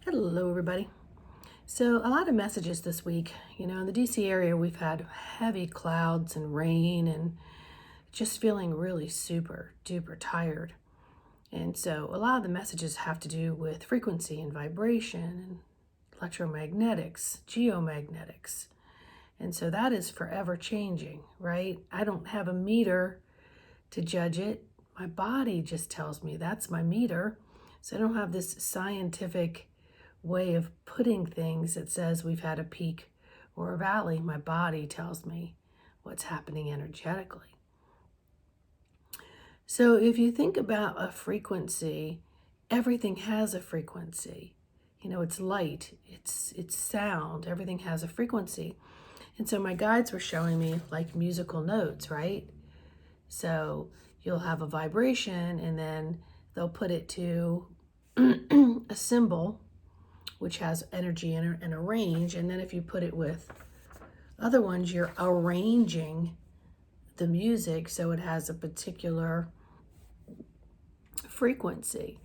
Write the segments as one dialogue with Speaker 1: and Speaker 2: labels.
Speaker 1: Hello, everybody. So, a lot of messages this week. In the DC area, we've had heavy clouds and rain and just feeling really super duper tired. And so, a lot of the messages have to do with frequency and vibration and electromagnetics, geomagnetics. And so, that is forever changing, right? I don't have a meter to judge it. My body just tells me that's my meter. So, I don't have this scientific way of putting things that says we've had a peak or a valley. My body tells me what's happening energetically. So if you think about a frequency, everything has a frequency. It's light, it's sound, everything has a frequency. And so my guides were showing me like musical notes, right? So you'll have a vibration and then they'll put it to a symbol which has energy and a range. And then if you put it with other ones, you're arranging the music so it has a particular frequency.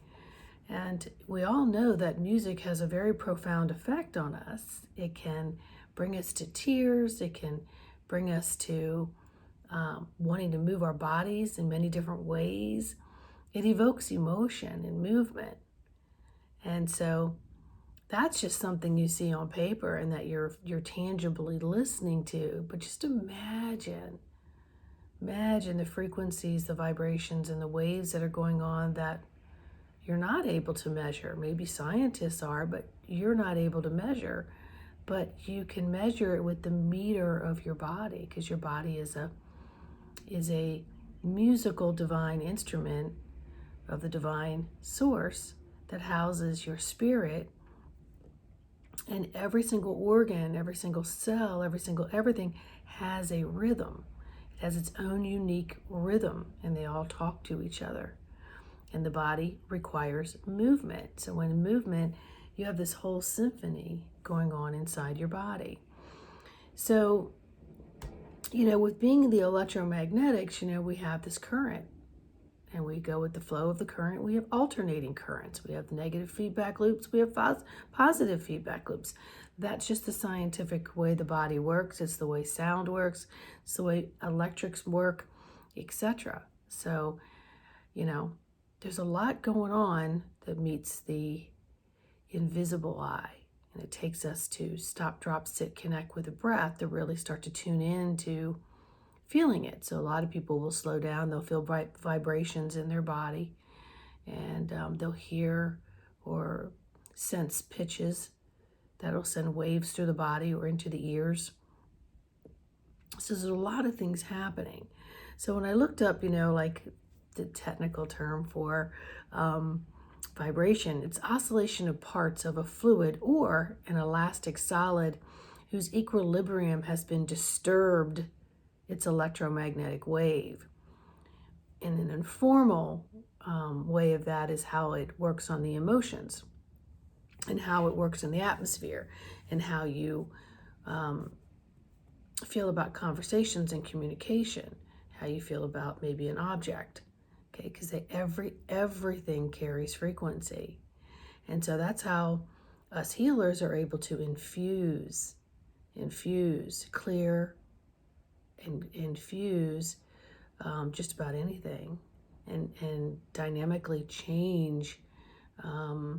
Speaker 1: And we all know that music has a very profound effect on us. It can bring us to tears. It can bring us to wanting to move our bodies in many different ways. It evokes emotion and movement. And so that's just something you see on paper and that you're tangibly listening to. But just imagine the frequencies, the vibrations, and the waves that are going on that you're not able to measure. Maybe scientists are, but you're not able to measure. But you can measure it with the meter of your body, because your body is a musical divine instrument of the divine source that houses your spirit. And every single organ, every single cell, everything has a rhythm. It has its own unique rhythm, and they all talk to each other. And the body requires movement. So when movement, you have this whole symphony going on inside your body. So, with being the electromagnetics, we have this current. And we go with the flow of the current. We have alternating currents. We have negative feedback loops. We have positive feedback loops. That's just the scientific way the body works. It's the way sound works. It's the way electrics work, etc. So, there's a lot going on that meets the invisible eye. And it takes us to stop, drop, sit, connect with the breath to really start to tune in to feeling it. So a lot of people will slow down. They'll feel vibrations in their body, and they'll hear or sense pitches that'll send waves through the body or into the ears. So there's a lot of things happening. So when I looked up, like the technical term for vibration, it's oscillation of parts of a fluid or an elastic solid whose equilibrium has been disturbed its electromagnetic wave. And an informal way of that is how it works on the emotions and how it works in the atmosphere and how you feel about conversations and communication, how you feel about maybe an object, okay? Because everything carries frequency. And so that's how us healers are able to infuse, clear, and infuse just about anything and dynamically change the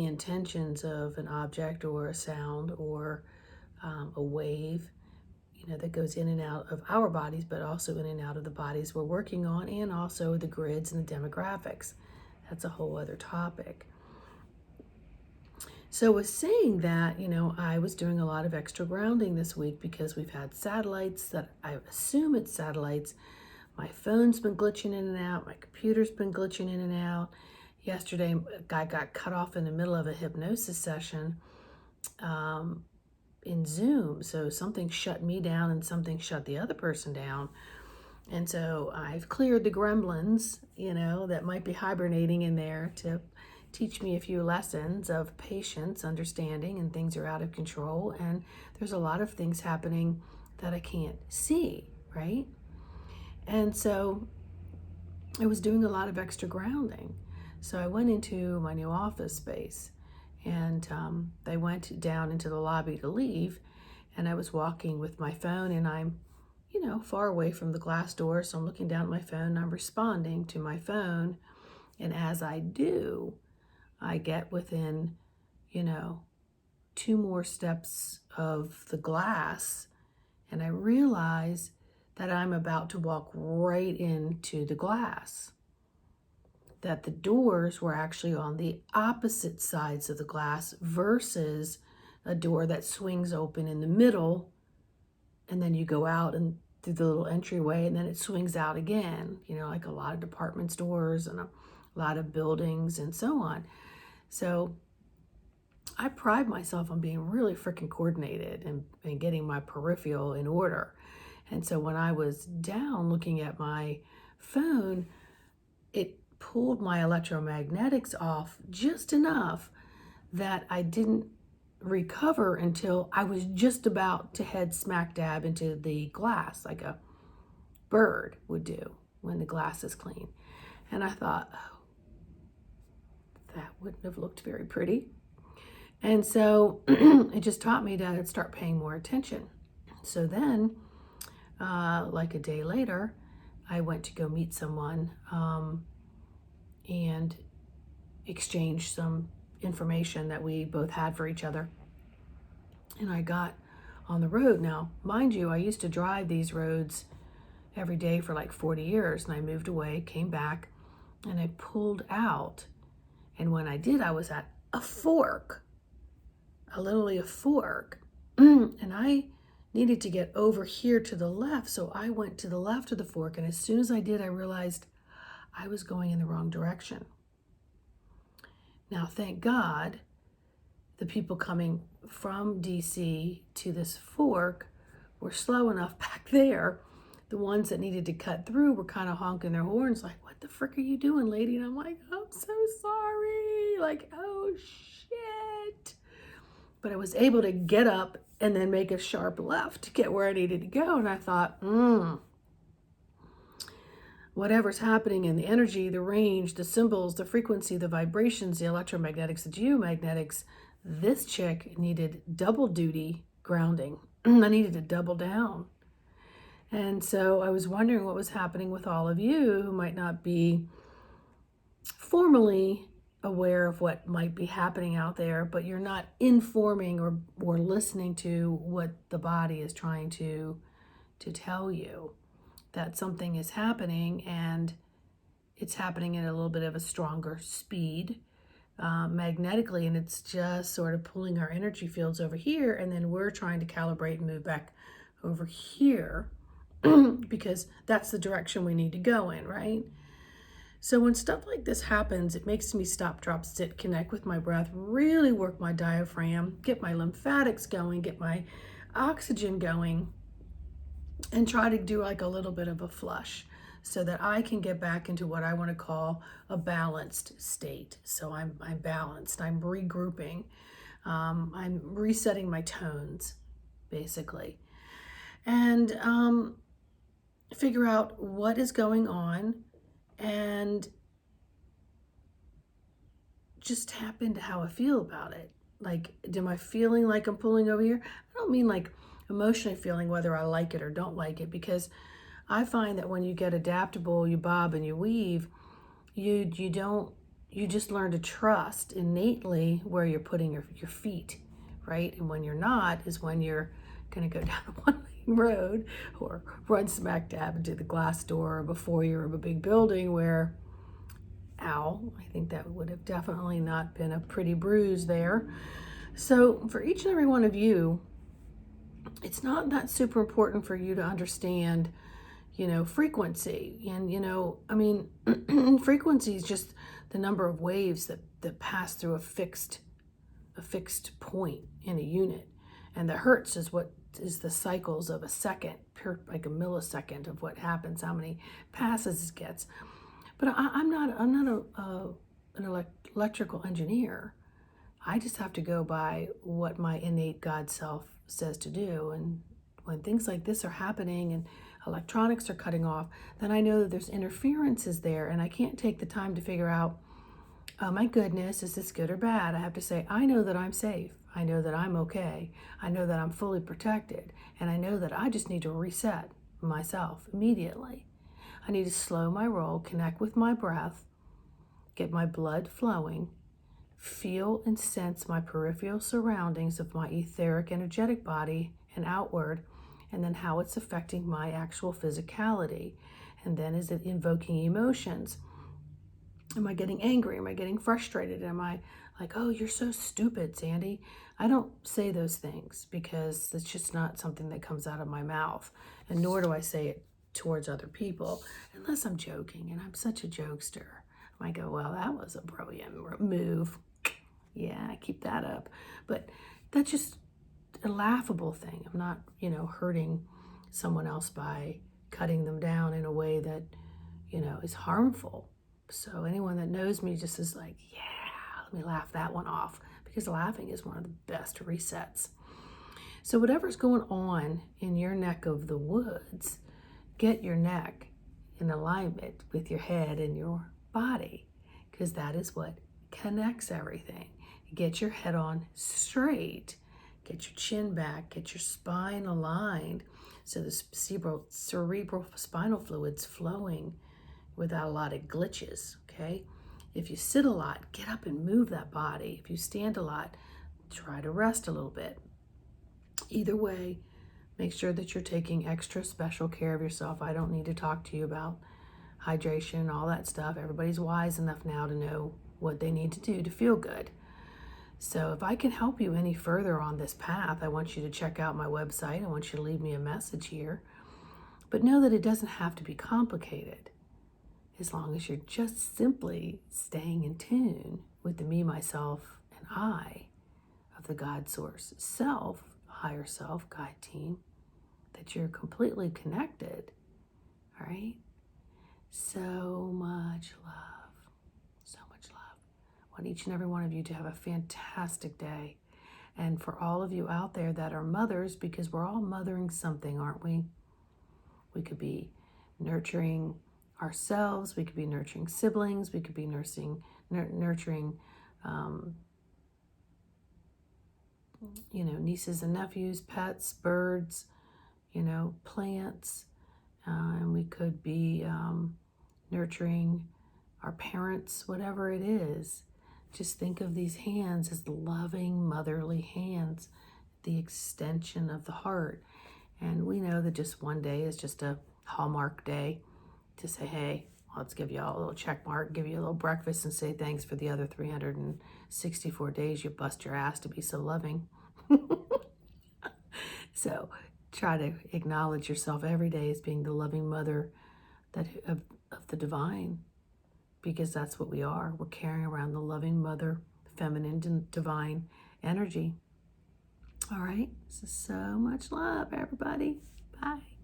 Speaker 1: intentions of an object or a sound or a wave, that goes in and out of our bodies, but also in and out of the bodies we're working on, and also the grids and the demographics. That's a whole other topic. So with saying that, I was doing a lot of extra grounding this week because we've had satellites that I assume it's satellites. My phone's been glitching in and out. My computer's been glitching in and out. Yesterday, a guy got cut off in the middle of a hypnosis session in Zoom. So something shut me down and something shut the other person down. And so I've cleared the gremlins, that might be hibernating in there to teach me a few lessons of patience, understanding, and things are out of control. And there's a lot of things happening that I can't see, right? And so I was doing a lot of extra grounding. So I went into my new office space, and they went down into the lobby to leave, and I was walking with my phone, and I'm, far away from the glass door, so I'm looking down at my phone, and I'm responding to my phone, and as I do, I get within, you know, 2 more steps of the glass, and I realize that I'm about to walk right into the glass. That the doors were actually on the opposite sides of the glass versus a door that swings open in the middle, and then you go out and through the little entryway, and then it swings out again, like a lot of department stores and a lot of buildings and so on. So I pride myself on being really freaking coordinated and getting my peripheral in order. And so when I was down looking at my phone, it pulled my electromagnetics off just enough that I didn't recover until I was just about to head smack dab into the glass, like a bird would do when the glass is clean. And I thought, oh, that wouldn't have looked very pretty. And so it just taught me to start paying more attention. So then, like a day later, I went to go meet someone and exchange some information that we both had for each other. And I got on the road. Now, mind you, I used to drive these roads every day for like 40 years, and I moved away, came back, and I pulled out. And when I did, I was at a fork, literally a fork. And I needed to get over here to the left. So I went to the left of the fork. And as soon as I did, I realized I was going in the wrong direction. Now, thank God, the people coming from DC to this fork were slow enough back there. The ones that needed to cut through were kind of honking their horns like, what the frick are you doing, lady? And I'm like, I'm so sorry. Like, oh, shit. But I was able to get up and then make a sharp left to get where I needed to go. And I thought, whatever's happening in the energy, the range, the symbols, the frequency, the vibrations, the electromagnetics, the geomagnetics, this chick needed double duty grounding. I needed to double down. And so I was wondering what was happening with all of you who might not be formally aware of what might be happening out there, but you're not informing or listening to what the body is trying to tell you that something is happening, and it's happening at a little bit of a stronger speed magnetically, and it's just sort of pulling our energy fields over here, and then we're trying to calibrate and move back over here because that's the direction we need to go in, right? So when stuff like this happens, it makes me stop, drop, sit, connect with my breath, really work my diaphragm, get my lymphatics going, get my oxygen going, and try to do like a little bit of a flush so that I can get back into what I want to call a balanced state. So I'm balanced, I'm regrouping, I'm resetting my tones, basically, and figure out what is going on and just tap into how I feel about it. Like, am I feeling like I'm pulling over here? I don't mean like emotionally feeling whether I like it or don't like it, because I find that when you get adaptable, you bob and you weave, you just learn to trust innately where you're putting your feet, right? And when you're not is when you're going to go down a one-lane road or run smack dab into the glass door of a foyer of a big building where, ow, I think that would have definitely not been a pretty bruise there. So for each and every one of you, it's not that super important for you to understand, frequency. And, frequency is just the number of waves that pass through a fixed point in a unit. And the hertz is what is the cycles of a second, like a millisecond of what happens, how many passes it gets. But I'm not an electrical engineer. I just have to go by what my innate God self says to do. And when things like this are happening and electronics are cutting off, then I know that there's interferences there, and I can't take the time to figure out oh my goodness, is this good or bad? I have to say, I know that I'm safe. I know that I'm okay. I know that I'm fully protected. And I know that I just need to reset myself immediately. I need to slow my roll, connect with my breath, get my blood flowing, feel and sense my peripheral surroundings of my etheric, energetic body and outward, and then how it's affecting my actual physicality. And then is it invoking emotions? Am I getting angry? Am I getting frustrated? Am I like, oh, you're so stupid, Sandy? I don't say those things because it's just not something that comes out of my mouth. And nor do I say it towards other people unless I'm joking, and I'm such a jokester. I might go, well, that was a brilliant move. Yeah, keep that up. But that's just a laughable thing. I'm not, hurting someone else by cutting them down in a way that, is harmful. So anyone that knows me just is like, yeah, let me laugh that one off, because laughing is one of the best resets. So whatever's going on in your neck of the woods, get your neck in alignment with your head and your body, because that is what connects everything. Get your head on straight, get your chin back, get your spine aligned so the cerebral spinal fluid's flowing without a lot of glitches, okay? If you sit a lot, get up and move that body. If you stand a lot, try to rest a little bit. Either way, make sure that you're taking extra special care of yourself. I don't need to talk to you about hydration and all that stuff. Everybody's wise enough now to know what they need to do to feel good. So if I can help you any further on this path, I want you to check out my website. I want you to leave me a message here. But know that it doesn't have to be complicated, as long as you're just simply staying in tune with the me, myself, and I of the God source self, higher self, guide team, that you're completely connected. All right? So much love. So much love. I want each and every one of you to have a fantastic day. And for all of you out there that are mothers, because we're all mothering something, aren't we? We could be nurturing ourselves, we could be nurturing siblings, we could be nurturing nieces and nephews, pets, birds, plants, and we could be nurturing our parents, whatever it is. Just think of these hands as loving, motherly hands, the extension of the heart. And we know that just one day is just a Hallmark day to say, hey, let's give you all a little check mark, give you a little breakfast, and say thanks for the other 364 days you bust your ass to be so loving. So try to acknowledge yourself every day as being the loving mother of the divine, because that's what we are. We're carrying around the loving mother, feminine, divine energy. All right, so much love, everybody. Bye.